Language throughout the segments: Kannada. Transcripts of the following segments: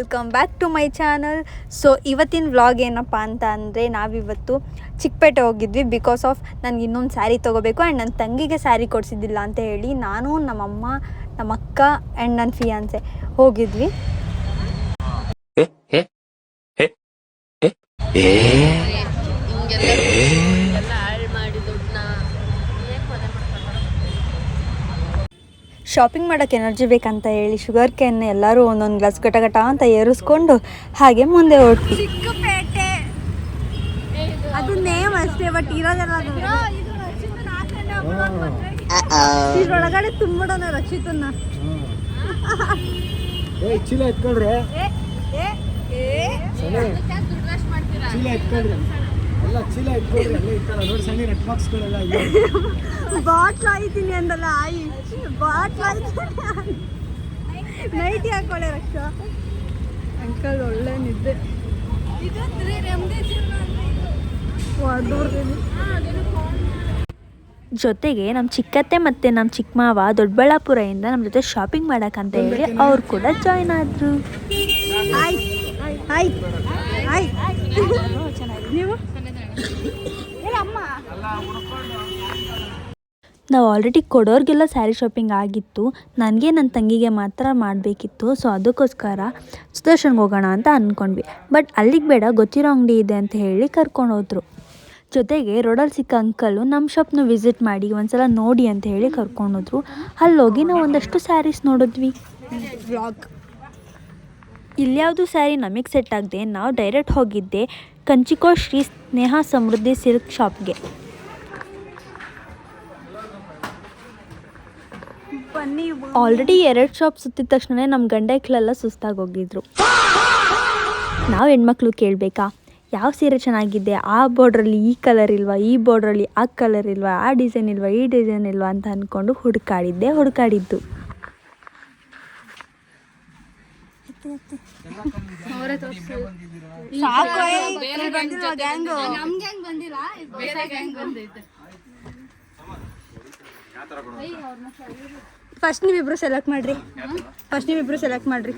Welcome back to my channel. So ಇವತ್ತಿನ ವ್ಲಾಗ್ ಏನಪ್ಪ ಅಂತ ಅಂದರೆ ನಾವಿವತ್ತು ಚಿಕ್ಕಪೇಟೆ ಹೋಗಿದ್ವಿ. ಬಿಕಾಸ್ ಆಫ್ ನನಗೆ ಇನ್ನೊಂದು ಸ್ಯಾರಿ ತೊಗೋಬೇಕು ಆ್ಯಂಡ್ ನನ್ನ ತಂಗಿಗೆ ಸ್ಯಾರಿ ಕೊಡಿಸಿದ್ದಿಲ್ಲ ಅಂತ ಹೇಳಿ ನಾನು ನಮ್ಮಮ್ಮ ನಮ್ಮ ಅಕ್ಕ ಆ್ಯಂಡ್ ನನ್ನ ಫಿಯಾನ್ಸೆ ಹೋಗಿದ್ವಿ. ಶಾಪಿಂಗ್ ಮಾಡೋಕ್ಕೆ ಎನರ್ಜಿ ಬೇಕಂತ ಹೇಳಿ ಶುಗರ್ ಕೇನ್ ಎಲ್ಲರೂ ಒಂದೊಂದು ಗ್ಲಾಸ್ ಗಟ ಅಂತ ಏರಿಸ್ಕೊಂಡು ಹಾಗೆ ಮುಂದೆ ಹೊರಟ್ವಿ. ಚಿಕ್ಕಪೇಟೆ ಅದು ನೇಮ್ ಅಷ್ಟೇ, ಬಟ್ ಇರೋದೆಲ್ಲ ಇದ್ರೊಳಗಡೆ ತುಂಬಿಡೋಣ ರಕ್ಷಿತನ್ನ. ಚೀಲ ಎತ್ಕೊಳ್ರಿ, ಚೀಲ ಎತ್ಕೊಳ್ರಿ, ಎಲ್ಲ ಚೀಲ ಎತ್ಕೊಳ್ರಿ. ಅಲ್ಲೇ ಇತ್ತಲ್ಲ ನೋಡಿ ಸಣ್ಣ ನೆಟ್ ಬಾಕ್ಸ್ಗಳೆಲ್ಲ ಇದೆ. ಬಾಟ್ಲ್ ಆಯ್ತೀನಿ ಅಂದಲ್ಲ ಆಯಿ, ಬಾಟ್ಲ್ ಆಯ್ತೀನಿ. ನೈಟಿ ಹಾಕೊಳ್ಳೆ ರಕ್ಷ. ಅಂಕಲ್ ಒಳ್ಳೆ ನಿದ್ದೆ. ಜೊತೆಗೆ ನಮ್ಮ ಚಿಕ್ಕತ್ತೆ ಮತ್ತು ನಮ್ಮ ಚಿಕ್ಕ ಮಾವ ದೊಡ್ಡಬಳ್ಳಾಪುರದಿಂದ ನಮ್ಮ ಜೊತೆ ಶಾಪಿಂಗ್ ಮಾಡೋಕ್ಕಂತ ಹೇಳಿ ಅವ್ರು ಕೂಡ ಜಾಯ್ನ್ ಆದರು. ನೀವು ನಾವು ಆಲ್ರೆಡಿ ಕೊಡೋರಿಗೆಲ್ಲ ಸ್ಯಾರಿ ಶಾಪಿಂಗ್ ಆಗಿತ್ತು, ನನಗೆ ನನ್ನ ತಂಗಿಗೆ ಮಾತ್ರ ಮಾಡಬೇಕಿತ್ತು. ಸೊ ಅದಕ್ಕೋಸ್ಕರ ಸುದರ್ಶನ್ಗೆ ಹೋಗೋಣ ಅಂತ ಅಂದ್ಕೊಂಡ್ವಿ. ಬಟ್ ಅಲ್ಲಿಗೆ ಬೇಡ, ಗೊತ್ತಿರೋ ಅಂಗಡಿ ಇದೆ ಅಂತ ಹೇಳಿ ಕರ್ಕೊಂಡೋದ್ರು. ಜೊತೆಗೆ ರೋಡಲ್ಲಿ ಸಿಕ್ಕ ಅಂಕಲು ನಮ್ಮ ಶಾಪ್ನ ವಿಸಿಟ್ ಮಾಡಿ ಒಂದ್ಸಲ ನೋಡಿ ಅಂತ ಹೇಳಿ ಕರ್ಕೊಂಡೋದ್ರು. ಅಲ್ಲೋಗಿ ನಾವು ಒಂದಷ್ಟು ಸ್ಯಾರೀಸ್ ನೋಡಿದ್ವಿ. ವ್ಲಾಗ್ ಇಲ್ಯಾವುದು ಸ್ಯಾರಿ ನಮಗೆ ಸೆಟ್ ಆಗದೆ ನಾವು ಡೈರೆಕ್ಟ್ ಹೋಗಿದ್ದೆ ಕಂಚಿಕೋ ಶ್ರೀ ಸ್ನೇಹ ಸಮೃದ್ಧಿ ಸಿಲ್ಕ್ ಶಾಪ್ಗೆ. ಆಲ್ರೆಡಿ 2 ಶಾಪ್ ಸುತ್ತಿದ ತಕ್ಷಣ ನಮ್ಮ ಗಂಡಕ್ಲೆಲ್ಲ ಸುಸ್ತಾಗಿ ಹೋಗಿದ್ರು. ನಾವು ಹೆಣ್ಮಕ್ಳು ಕೇಳಬೇಕಾ, ಯಾವ ಸೀರೆ ಚೆನ್ನಾಗಿದೆ, ಆ ಬಾರ್ಡ್ರಲ್ಲಿ ಈ ಕಲರ್ ಇಲ್ವಾ, ಈ ಬಾರ್ಡ್ರಲ್ಲಿ ಆ ಕಲರ್ ಇಲ್ವಾ, ಆ ಡಿಸೈನ್ ಇಲ್ವಾ, ಈ ಡಿಸೈನ್ ಇಲ್ವಾ ಅಂತ ಅಂದ್ಕೊಂಡು ಹುಡುಕಾಡಿದ್ದು. ಫಸ್ಟ್ ನೀವಿಬ್ರು ಸೆಲೆಕ್ಟ್ ಮಾಡ್ರಿ.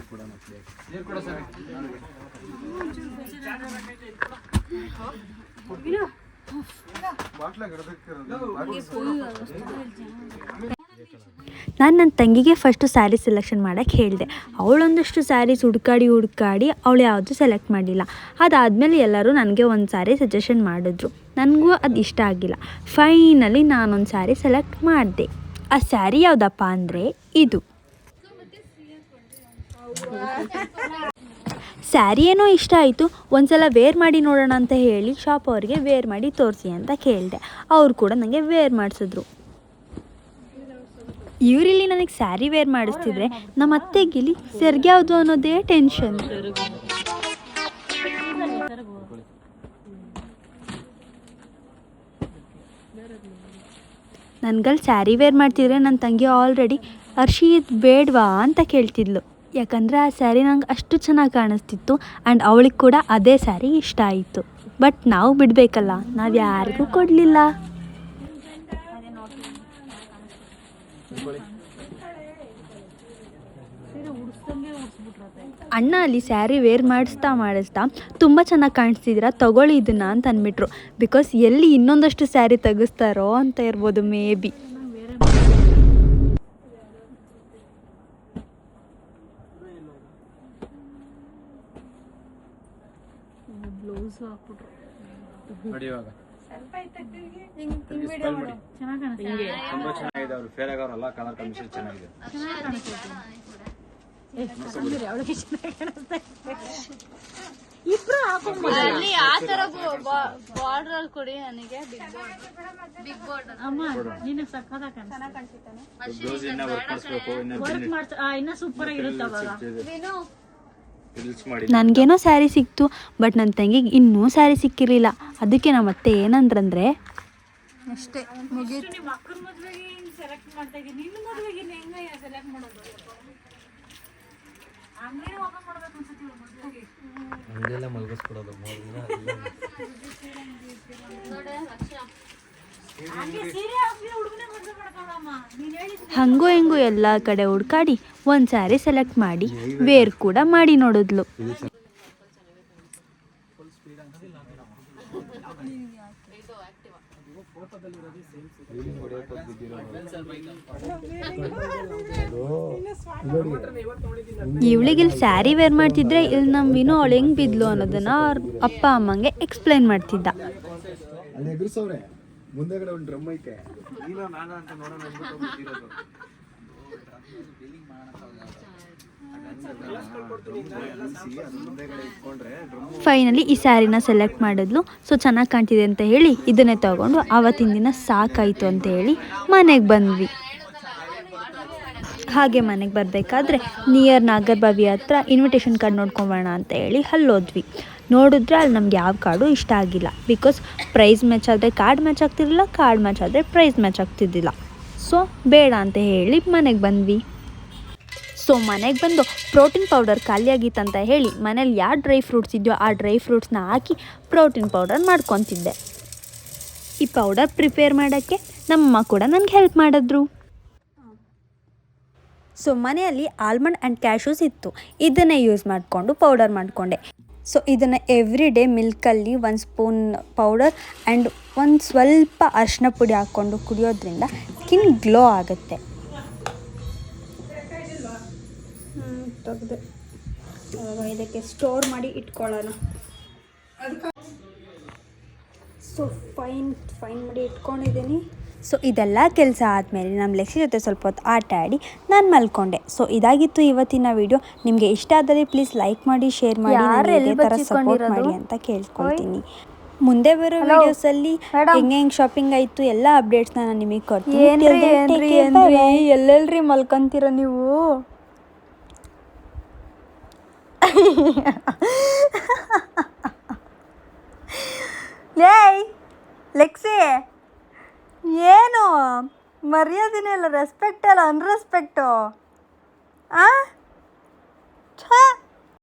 ನಾನು ನನ್ನ ತಂಗಿಗೆ ಫಸ್ಟು ಸ್ಯಾರಿ ಸೆಲೆಕ್ಷನ್ ಮಾಡೋಕ್ಕೆ ಹೇಳಿದೆ. ಅವಳೊಂದಷ್ಟು ಸ್ಯಾರೀಸ್ ಹುಡುಕಾಡಿ ಅವಳು ಯಾವುದು ಸೆಲೆಕ್ಟ್ ಮಾಡಿಲ್ಲ. ಅದಾದಮೇಲೆ ಎಲ್ಲರೂ ನನಗೆ ಒಂದು ಸ್ಯಾರಿ ಸಜೆಷನ್ ಮಾಡಿದ್ರು. ನನಗೂ ಅದು ಇಷ್ಟ ಆಗಿಲ್ಲ. ಫೈನಲಿ ನಾನೊಂದು ಸ್ಯಾರಿ ಸೆಲೆಕ್ಟ್ ಮಾಡಿದೆ. ಆ ಸ್ಯಾರಿ ಯಾವುದಪ್ಪ ಅಂದರೆ ಇದು. ಸ್ಯಾರಿ ಏನೋ ಇಷ್ಟ ಆಯಿತು, ಒಂದ್ಸಲ ವೇರ್ ಮಾಡಿ ನೋಡೋಣ ಅಂತ ಹೇಳಿ ಶಾಪ್ ಅವ್ರಿಗೆ ವೇರ್ ಮಾಡಿ ತೋರಿಸಿ ಅಂತ ಕೇಳಿದೆ. ಅವರು ಕೂಡ ನನಗೆ ವೇರ್ ಮಾಡಿಸಿದ್ರು. ಇವರಿಲ್ಲಿ ನನಗೆ ಸ್ಯಾರಿ ವೇರ್ ಮಾಡಿಸ್ತಿದ್ರೆ ನಮ್ಮ ಅತ್ತೆಗಿಲಿ ಸೆರ್ಗೆ ಯಾವುದು ಅನ್ನೋದೇ ಟೆನ್ಷನ್. ನನಗಲ್ಲಿ ಸ್ಯಾರಿ ವೇರ್ ಮಾಡ್ತಿದ್ರೆ ನನ್ನ ತಂಗಿ ಆಲ್ರೆಡಿ ಇದು ಬೇಡವಾ ಅಂತ ಕೇಳ್ತಿದ್ಲು. ಯಾಕಂದರೆ ಆ ಸ್ಯಾರಿ ನಂಗೆ ಅಷ್ಟು ಚೆನ್ನಾಗಿ ಕಾಣಿಸ್ತಿತ್ತು ಆ್ಯಂಡ್ ಅವಳಿಗೆ ಕೂಡ ಅದೇ ಸ್ಯಾರಿ ಇಷ್ಟ ಆಯಿತು. ಬಟ್ ನಾವು ಬಿಡಬೇಕಲ್ಲ, ನಾವು ಯಾರಿಗೂ ಕೊಡಲಿಲ್ಲ. ಅಣ್ಣ ಅಲ್ಲಿ ಸ್ಯಾರಿ ವೇರ್ ಮಾಡಿಸ್ತಾ ತುಂಬ ಚೆನ್ನಾಗಿ ಕಾಣಿಸ್ತಿದ್ದೀರಾ, ತಗೊಳ್ಳಿ ಇದನ್ನು ಅಂತ ಅಂದ್ಬಿಟ್ರು. ಬಿಕಾಸ್ ಎಲ್ಲಿ ಇನ್ನೊಂದಷ್ಟು ಸ್ಯಾರಿ ತೆಗಿಸ್ತಾರೋ ಅಂತ ಇರ್ಬೋದು ಮೇ ಬಿ. ನನಗೇನೋ ಸ್ಯಾರಿ ಸಿಕ್ತು, ಬಟ್ ನನ್ನ ತಂಗಿಗೆ ಇನ್ನೂ ಸ್ಯಾರಿ ಸಿಕ್ಕಿರಲಿಲ್ಲ. ಅದಕ್ಕೆ ನಮ್ಮ ಅತ್ತೆ ಏನಂದ್ರಂದರೆ, ಅಷ್ಟೇ ಮುಗೀತು, ಹಂಗೂ ಹಿಂಗೂ ಎಲ್ಲ ಕಡೆ ಹುಡ್ಕಾಡಿ ಒಂದು ಸ್ಯಾರಿ ಸೆಲೆಕ್ಟ್ ಮಾಡಿ ವೇರ್ ಕೂಡ ಮಾಡಿ ನೋಡಿದ್ಲು. ಇವಳಿಗಿಲ್ಲಿ ಸ್ಯಾರಿ ವೇರ್ ಮಾಡ್ತಿದ್ರೆ ಇಲ್ಲಿ ನಮ್ಮ ವಿನು ಅವಳು ಹೆಂಗೆ ಬಿದ್ಲು ಅನ್ನೋದನ್ನ ಅವ್ರ ಅಪ್ಪ ಅಮ್ಮಂಗೆ ಎಕ್ಸ್ಪ್ಲೈನ್ ಮಾಡ್ತಿದ್ದ. ಮುಂದೆಗಡೆ ಒಂದು ಡ್ರಮ್ ಐತೆ. ಫೈನಲಿ ಈ ಸ್ಯಾರಿನ ಸೆಲೆಕ್ಟ್ ಮಾಡಿದ್ಲು. ಸೊ ಚೆನ್ನಾಗಿ ಕಾಣ್ತಿದೆ ಅಂತ ಹೇಳಿ ಇದನ್ನೇ ತಗೊಂಡು ಆವತ್ತಿನ ದಿನ ಸಾಕಾಯಿತು ಅಂತ ಹೇಳಿ ಮನೆಗೆ ಬಂದ್ವಿ. ಹಾಗೆ ಮನೆಗೆ ಬರಬೇಕಾದ್ರೆ ನಿಯರ್ ನಾಗರಬಾವಿ ಹತ್ರ ಇನ್ವಿಟೇಷನ್ ಕಾರ್ಡ್ ನೋಡ್ಕೊಂಬೋಣ ಅಂತ ಹೇಳಿ ಅಲ್ಲೋದ್ವಿ. ನೋಡಿದ್ರೆ ಅಲ್ಲಿ ನಮ್ಗೆ ಯಾವ ಕಾರ್ಡು ಇಷ್ಟ ಆಗಿಲ್ಲ. ಬಿಕಾಸ್ ಪ್ರೈಸ್ ಮ್ಯಾಚ್ ಆದರೆ ಕಾರ್ಡ್ ಮ್ಯಾಚ್ ಆಗ್ತಿರಲಿಲ್ಲ, ಕಾರ್ಡ್ ಮ್ಯಾಚ್ ಆದರೆ ಪ್ರೈಸ್ ಮ್ಯಾಚ್ ಆಗ್ತಿದ್ದಿಲ್ಲ. ಸೊ ಬೇಡ ಅಂತ ಹೇಳಿ ಮನೆಗೆ ಬಂದ್ವಿ. ಸೊ ಮನೆಗೆ ಬಂದು ಪ್ರೋಟೀನ್ ಪೌಡರ್ ಖಾಲಿಯಾಗಿತ್ತಂತ ಹೇಳಿ ಮನೇಲಿ ಯಾವ ಡ್ರೈ ಫ್ರೂಟ್ಸ್ ಇದೆಯೋ ಆ ಡ್ರೈ ಫ್ರೂಟ್ಸ್ನ ಹಾಕಿ ಪ್ರೋಟೀನ್ ಪೌಡರ್ ಮಾಡ್ಕೊತಿದ್ದೆ. ಈ ಪೌಡರ್ ಪ್ರಿಪೇರ್ ಮಾಡೋಕ್ಕೆ ನಮ್ಮಮ್ಮ ಕೂಡ ನನಗೆ ಹೆಲ್ಪ್ ಮಾಡಿದ್ರು. ಸೊ ಮನೆಯಲ್ಲಿ ಆಲ್ಮಂಡ್ ಆ್ಯಂಡ್ ಕ್ಯಾಶ್ಯೂಸ್ ಇತ್ತು, ಇದನ್ನೇ ಯೂಸ್ ಮಾಡಿಕೊಂಡು ಪೌಡರ್ ಮಾಡಿಕೊಂಡೆ. ಸೊ ಇದನ್ನು ಎವ್ರಿ ಡೇ ಮಿಲ್ಕಲ್ಲಿ 1 ಸ್ಪೂನ್ ಪೌಡರ್ ಆ್ಯಂಡ್ ಒಂದು ಸ್ವಲ್ಪ ಅರಿಶಿನ ಪುಡಿ ಹಾಕ್ಕೊಂಡು ಕುಡಿಯೋದ್ರಿಂದ ಸ್ಕಿನ್ ಗ್ಲೋ ಆಗುತ್ತೆ. ತೆಗೆದು ಇದಕ್ಕೆ ಸ್ಟೋರ್ ಮಾಡಿ ಇಟ್ಕೊಳ್ಳೋಣ. ಸೊ ಫೈನ್ ಮಾಡಿ ಇಟ್ಕೊಂಡಿದ್ದೀನಿ. ಸೊ ಇದೆಲ್ಲ ಕೆಲಸ ಆದಮೇಲೆ ನಮ್ಮ ಲೆಕ್ಸಿ ಜೊತೆ ಸ್ವಲ್ಪ ಹೊತ್ತು ಆಟ ಆಡಿ ನಾನು ಮಲ್ಕೊಂಡೆ. ಸೊ ಇದಾಗಿತ್ತು ಇವತ್ತಿನ ವಿಡಿಯೋ. ನಿಮಗೆ ಇಷ್ಟ ಆದಲ್ಲಿ ಪ್ಲೀಸ್ ಲೈಕ್ ಮಾಡಿ, ಶೇರ್ ಮಾಡಿ, ಇದೇ ಥರ ಸಪೋರ್ಟ್ ಮಾಡಿ ಅಂತ ಕೇಳ್ಕೊಳ್ತೀನಿ. ಮುಂದೆ ಬರೋ ವಿಡಿಯೋಸಲ್ಲಿ ಹೆಂಗೆ ಶಾಪಿಂಗ್ ಆಯಿತು ಎಲ್ಲ ಅಪ್ಡೇಟ್ಸ್ನ ನಾನು ನಿಮಗೆ ಕೊಡ್ತೀನಿ. ಎಲ್ಲೆಲ್ರಿ ಮಲ್ಕೊಂತೀರ ನೀವು? ಲೇಯ್ ಲೆಕ್ಸಿ, ಏನು ಮರ್ಯಾದೆನೇ ಇಲ್ಲ, ರೆಸ್ಪೆಕ್ಟ್ ಅಲ್ಲ ಅನ್ರೆಸ್ಪೆಕ್ಟು.